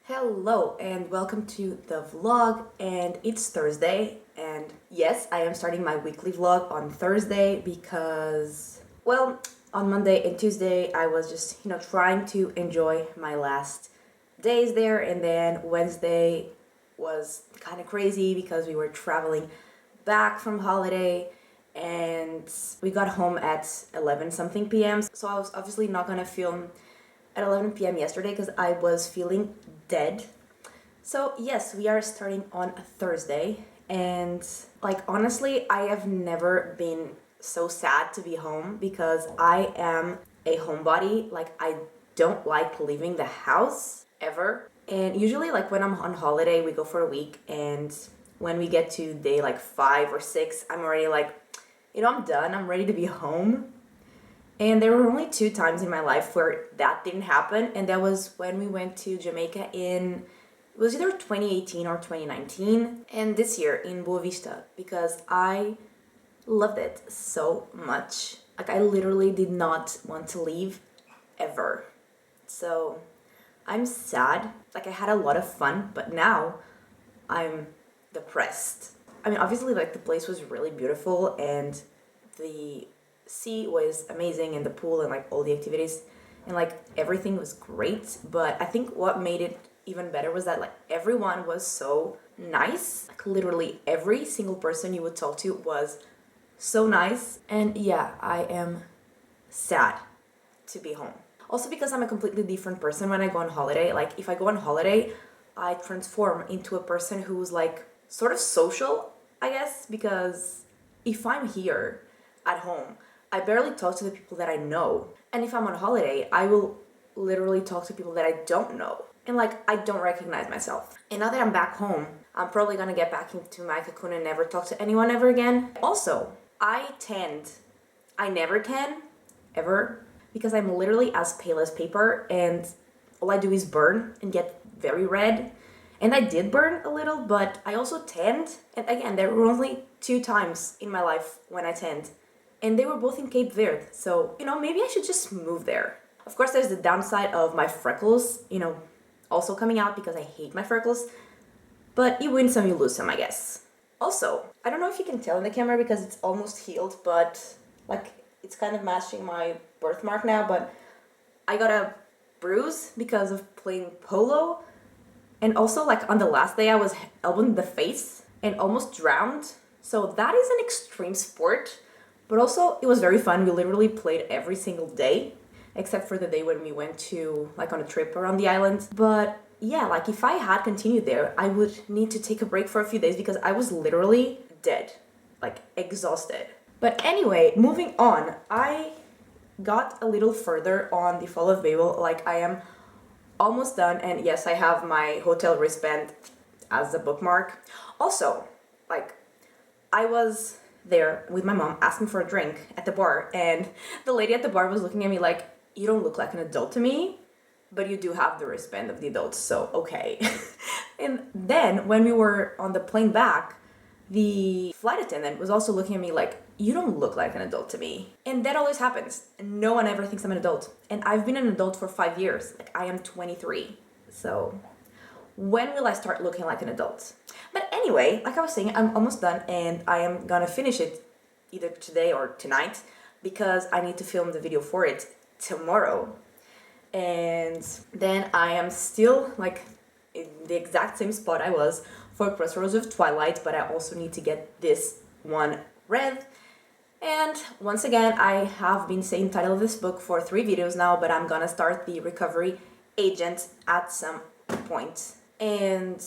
Hello and welcome to the vlog, and it's Thursday, and yes, I am starting my weekly vlog on Thursday because, well, on Monday and Tuesday I was just, trying to enjoy my last days there, and then Wednesday was kind of crazy because we were traveling back from holiday and we got home at 11 something p.m. So I was obviously not gonna film at 11 p.m. yesterday because I was feeling dead. So yes, we are starting on a Thursday, and honestly, I have never been so sad to be home because I am a homebody. I don't like leaving the house ever. And usually when I'm on holiday, we go for a week, and when we get to day 5 or 6, I'm already I'm done. I'm ready to be home. And there were only 2 times in my life where that didn't happen, and that was when we went to Jamaica it was either 2018 or 2019, and this year in Boa Vista, because I loved it so much. I literally did not want to leave ever. So I'm sad. I had a lot of fun, but now I'm depressed. I mean, obviously, the place was really beautiful, and the sea was amazing, and the pool and all the activities and everything was great. But I think what made it even better was that everyone was so nice. Literally every single person you would talk to was so nice. And yeah, I am sad to be home. Also because I'm a completely different person when I go on holiday. If I go on holiday, I transform into a person who's sort of social, I guess, because if I'm here at home, I barely talk to the people that I know. And if I'm on holiday, I will literally talk to people that I don't know. And I don't recognize myself. And now that I'm back home, I'm probably gonna get back into my cocoon and never talk to anyone ever again. Also, I never tan, ever, because I'm literally as pale as paper, and all I do is burn and get very red. And I did burn a little, but I also tanned. And again, there were only 2 times in my life when I tanned. And they were both in Cape Verde. So, maybe I should just move there. Of course, there's the downside of my freckles, also coming out because I hate my freckles. But you win some, you lose some, I guess. Also, I don't know if you can tell in the camera because it's almost healed, but it's kind of matching my birthmark now. But I got a bruise because of playing polo. And also, on the last day, I was elbowed in the face and almost drowned. So that is an extreme sport. But also, it was very fun. We literally played every single day, except for the day when we went to, on a trip around the island. But yeah, if I had continued there, I would need to take a break for a few days because I was literally dead, exhausted. But anyway, moving on, I got a little further on the Fall of Babel. I am almost done, and yes, I have my hotel wristband as a bookmark. Also, I was there with my mom asking for a drink at the bar, and the lady at the bar was looking at me you don't look like an adult to me, but you do have the wristband of the adults, so okay. And then when we were on the plane back, the flight attendant was also looking at me you don't look like an adult to me. And that always happens. No one ever thinks I'm an adult. And I've been an adult for 5 years. I am 23. So when will I start looking like an adult? But anyway, I was saying, I'm almost done, and I am gonna finish it either today or tonight because I need to film the video for it tomorrow. And then I am still in the exact same spot I was for Crossroads of Twilight, but I also need to get this one read. And once again, I have been saying the title of this book for 3 videos now, but I'm gonna start the recovery agent at some point. And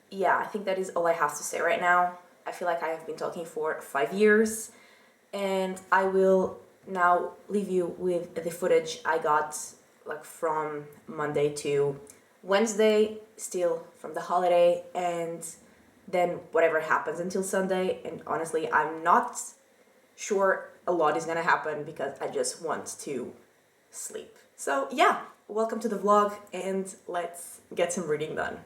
yeah, I think that is all I have to say right now. I feel like I have been talking for 5 years, and I will now leave you with the footage I got from Monday to Wednesday, still from the holiday, and then whatever happens until Sunday. And honestly, I'm not sure a lot is gonna happen because I just want to sleep. So yeah, welcome to the vlog, and let's get some reading done.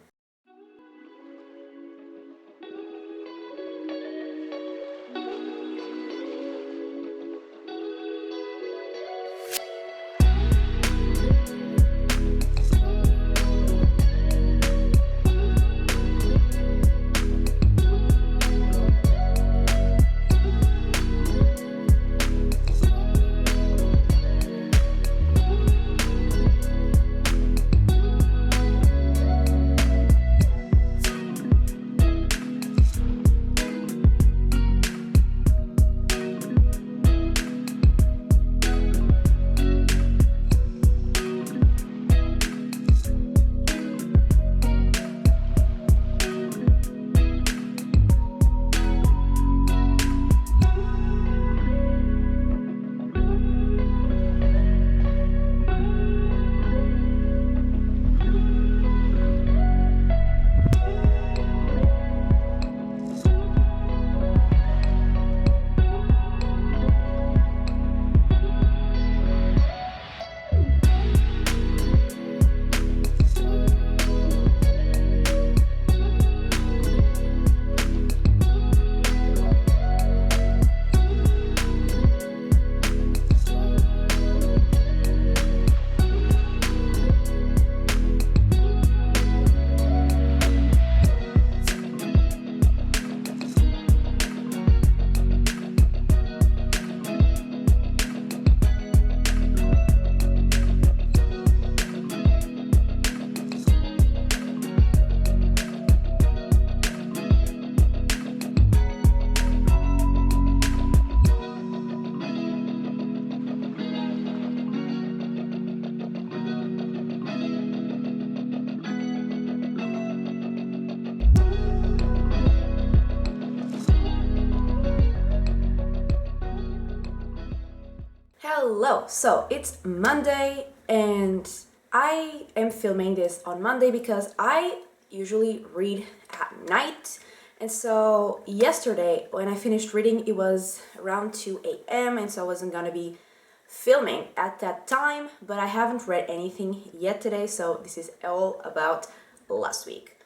Hello, so it's Monday and I am filming this on Monday because I usually read at night. And so yesterday when I finished reading, it was around 2 a.m. and so I wasn't gonna be filming at that time, but I haven't read anything yet today, so this is all about last week.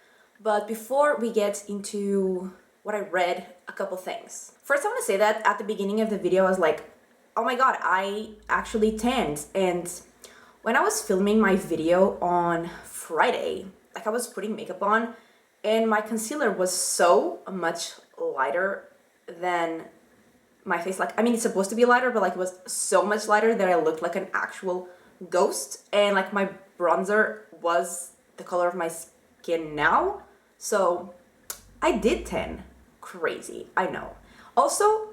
But before we get into what I read, a couple things. First, I want to say that at the beginning of the video, I was like, oh my god, I actually tanned. And when I was filming my video on Friday, like I was putting makeup on and my concealer was so much lighter than my face. Like, I mean, it's supposed to be lighter, but like it was so much lighter that I looked like an actual ghost. And like my bronzer was the color of my skin now. So I did tan. Crazy, I know. Also,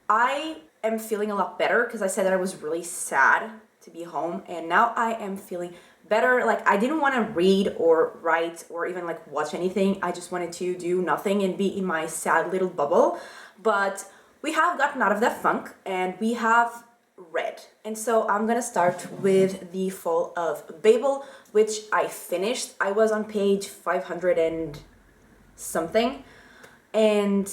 I am feeling a lot better because I said that I was really sad to be home, and now I am feeling better. Like, I didn't want to read or write or even like watch anything. I just wanted to do nothing and be in my sad little bubble. But we have gotten out of that funk and we have read. And so I'm gonna start with The Fall of Babel, which I finished. I was on page 500 and something, and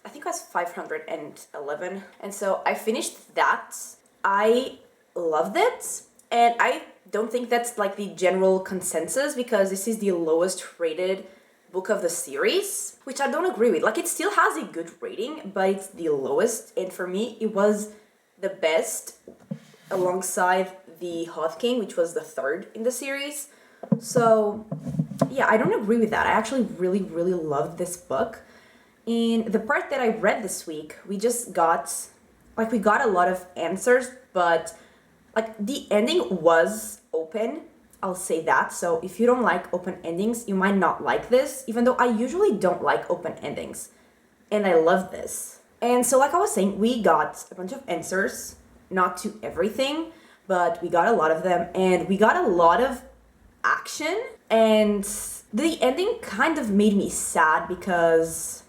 I think it was 511. And so I finished that. I loved it, and I don't think that's like the general consensus because this is the lowest rated book of the series, which I don't agree with. Like, it still has a good rating, but it's the lowest, and for me it was the best alongside The Hot King, which was the third in the series. So yeah, I don't agree with that. I actually really loved this book. In the part that I read this week, we got a lot of answers, but like the ending was open, I'll say that. So if you don't like open endings, you might not like this, even though I usually don't like open endings. And I love this. And so like I was saying, we got a bunch of answers, not to everything, but we got a lot of them, and we got a lot of action. And the ending kind of made me sad because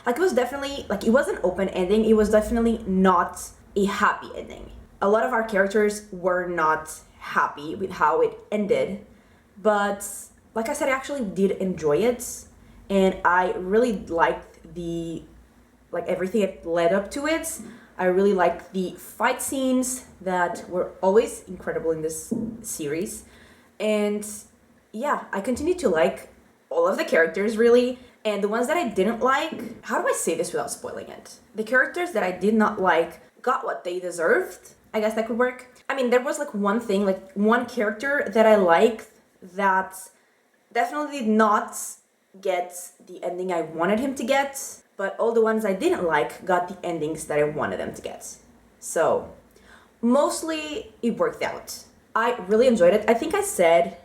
like it was definitely, like it was an open ending, it was definitely not a happy ending. A lot of our characters were not happy with how it ended, but like I said, I actually did enjoy it, and I really liked everything that led up to it. I really liked the fight scenes that were always incredible in this series, and yeah, I continue to like all of the characters really. And the ones that I didn't like, how do I say this without spoiling it? The characters that I did not like got what they deserved. I guess that could work. I mean, there was like one thing, like one character that I liked that definitely did not get the ending I wanted him to get, but all the ones I didn't like got the endings that I wanted them to get. So mostly it worked out. I really enjoyed it. I think I said,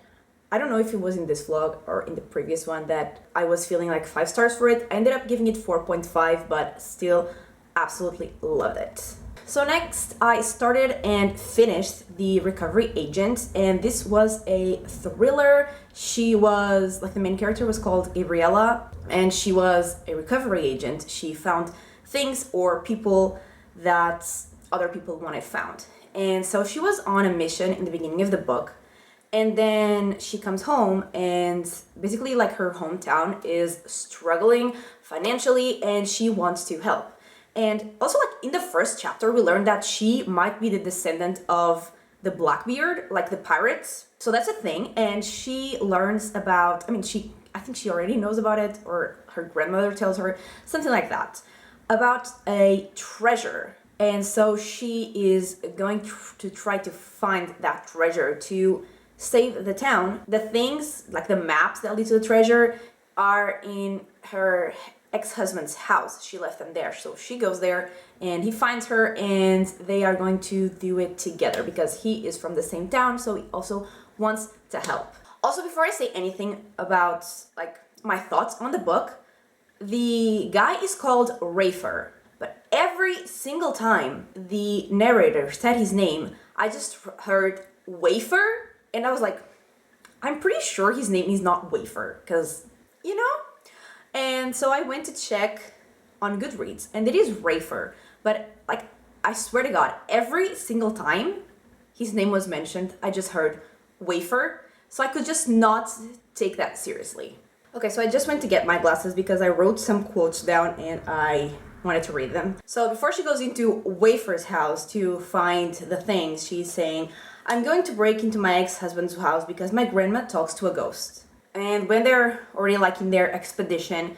I don't know if it was in this vlog or in the previous one, that I was feeling like 5 stars for it. I ended up giving it 4.5, but still absolutely loved it. So next, I started and finished The Recovery Agent, and this was a thriller. She was, like, the main character was called Gabriella, and she was a recovery agent. She found things or people that other people wanted found. And so she was on a mission in the beginning of the book. And then she comes home and basically like her hometown is struggling financially and she wants to help. And also like in the first chapter, we learned that she might be the descendant of the Blackbeard, like the pirates. So that's a thing. And she learns about, I think she already knows about it, or her grandmother tells her, something like that, about a treasure. And so she is going to try to find that treasure to save the town. The things, like the maps that lead to the treasure, are in her ex-husband's house. She left them there. So she goes there and he finds her and they are going to do it together because he is from the same town, so he also wants to help. Also, before I say anything about like my thoughts on the book, the guy is called Rafer, but every single time the narrator said his name, I just heard Wafer. And I was like, I'm pretty sure his name is not Wafer, because, you know? And so I went to check on Goodreads, and it is Rafer. But, like, I swear to God, every single time his name was mentioned, I just heard wafer, so I could just not take that seriously. Okay, so I just went to get my glasses because I wrote some quotes down and I wanted to read them. So before she goes into Wafer's house to find the things, she's saying, I'm going to break into my ex-husband's house because my grandma talks to a ghost. And when they're already like in their expedition,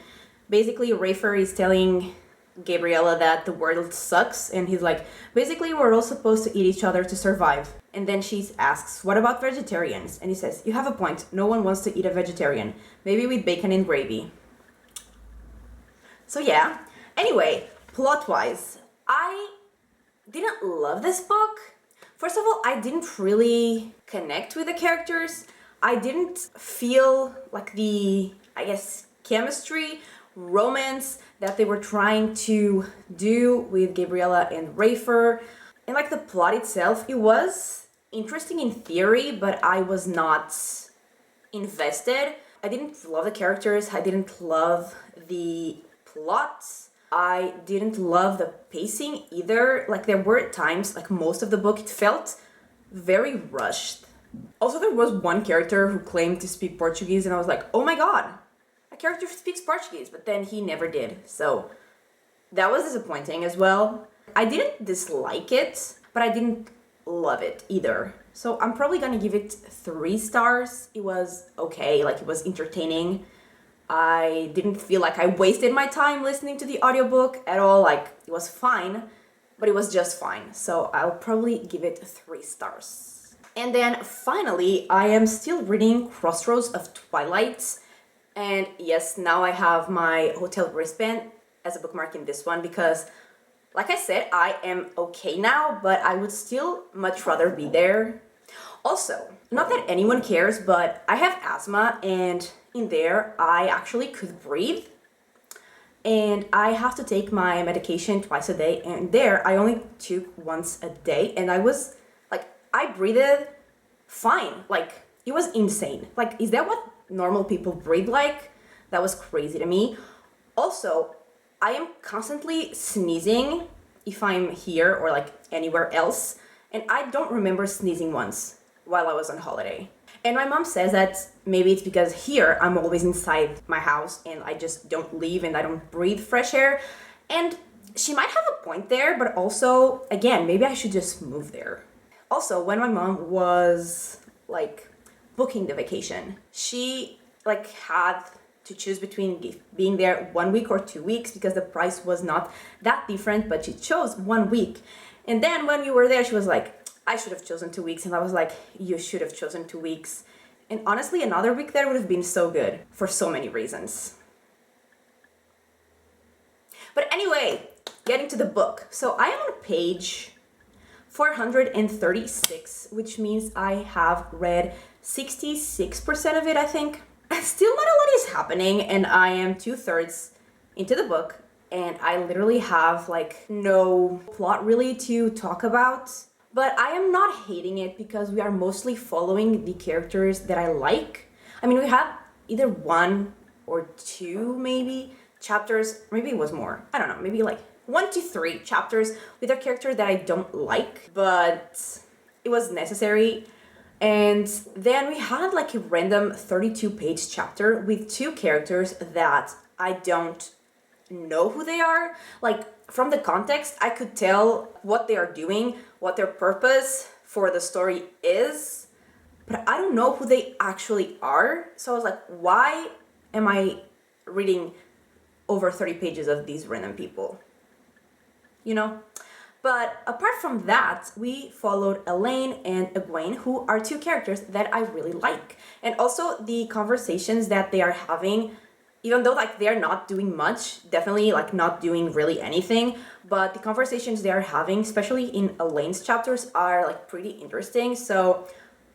basically Wafer is telling Gabriella that the world sucks, and he's like, basically we're all supposed to eat each other to survive. And then she asks, what about vegetarians? And he says, you have a point, no one wants to eat a vegetarian, maybe with bacon and gravy. So yeah, anyway, plot-wise, I didn't love this book. First of all, I didn't really connect with the characters. I didn't feel like the, I guess, chemistry, romance that they were trying to do with Gabriella and Rafer. And like the plot itself, it was interesting in theory, but I was not invested. I didn't love the characters. I didn't love the plots. I didn't love the pacing either. Like there were times, like most of the book, it felt very rushed. Also, there was one character who claimed to speak Portuguese, and I was like, oh my god, a character speaks Portuguese, but then he never did. So that was disappointing as well. I didn't dislike it, but I didn't love it either. So I'm probably gonna give it 3 stars. It was okay, like it was entertaining. I didn't feel like I wasted my time listening to the audiobook at all. Like it was fine, but it was just fine. So I'll probably give it 3 stars. And then finally, I am still reading Crossroads of Twilight. And yes, now I have my hotel wristband as a bookmark in this one because, like I said, I am okay now, but I would still much rather be there. Also, not that anyone cares, but I have asthma, and in there I actually could breathe. And I have to take my medication twice a day, and there I only took once a day, and I was like, I breathed fine. Like, it was insane. Like, is that what normal people breathe like? That was crazy to me. Also, I am constantly sneezing if I'm here or like anywhere else, and I don't remember sneezing once while I was on holiday. And my mom says that maybe it's because here I'm always inside my house and I just don't leave and I don't breathe fresh air. And she might have a point there, but also, again, maybe I should just move there. Also, when my mom was like booking the vacation, she like had to choose between being there 1 week or 2 weeks because the price was not that different, but she chose 1 week. And then when we were there, she was like, I should have chosen 2 weeks. And I was like, you should have chosen 2 weeks. And honestly, another week there would have been so good for so many reasons. But anyway, getting to the book. So I am on page 436, which means I have read 66% of it, I think. Still not a lot is happening, and I am 2/3 into the book, and I literally have like no plot really to talk about. But I am not hating it because we are mostly following the characters that I like. I mean, we had either 1 or 2 maybe chapters, maybe it was more, I don't know, maybe like 1 to 3 chapters with a character that I don't like, but it was necessary. And then we had like a random 32-page chapter with 2 characters that I don't know who they are. Like, from the context, I could tell what they are doing, what their purpose for the story is, but I don't know who they actually are. So I was like, why am I reading over 30 pages of these random people? You know? But apart from that, we followed Elaine and Egwene, who are 2 characters that I really like. And also the conversations that they are having, even though like they're not doing much, definitely like not doing really anything, but the conversations they are having, especially in Elaine's chapters, are like pretty interesting. So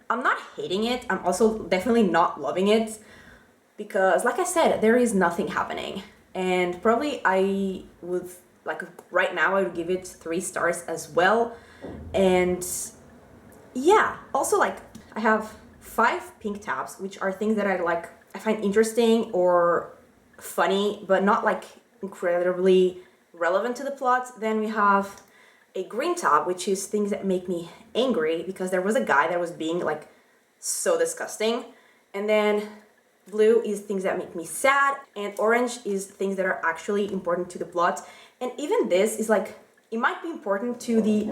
I'm not hating it. I'm also definitely not loving it because, like I said, there is nothing happening. And probably I would, like right now, I would give it 3 stars as well. And yeah, also like I have 5 pink tabs, which are things that I find interesting or funny, but not like incredibly relevant to the plot. Then we have a green tab, which is things that make me angry, because there was a guy that was being like so disgusting. And then blue is things that make me sad, and orange is things that are actually important to the plot. And even this is like, it might be important to the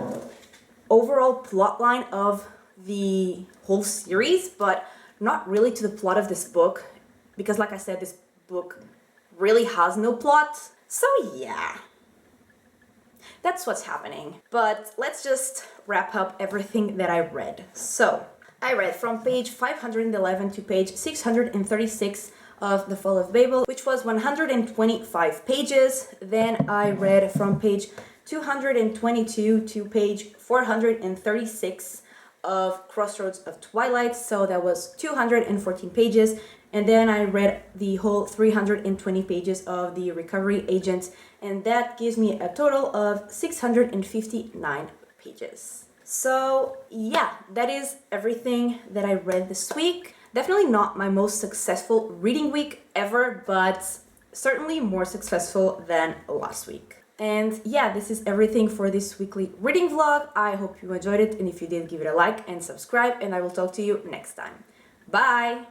overall plot line of the whole series, but not really to the plot of this book, because like I said, this book really has no plot. So yeah, that's what's happening. But let's just wrap up everything that I read. So I read from page 511 to page 636 of The Fall of Babel, which was 125 pages. Then I read from page 222 to page 436 of Crossroads of Twilight, so that was 214 pages. And then I read the whole 320 pages of The Recovery Agent, and that gives me a total of 659 pages. So yeah, that is everything that I read this week. Definitely not my most successful reading week ever, but certainly more successful than last week. And yeah, this is everything for this weekly reading vlog. I hope you enjoyed it, and if you did, give it a like and subscribe, and I will talk to you next time. Bye!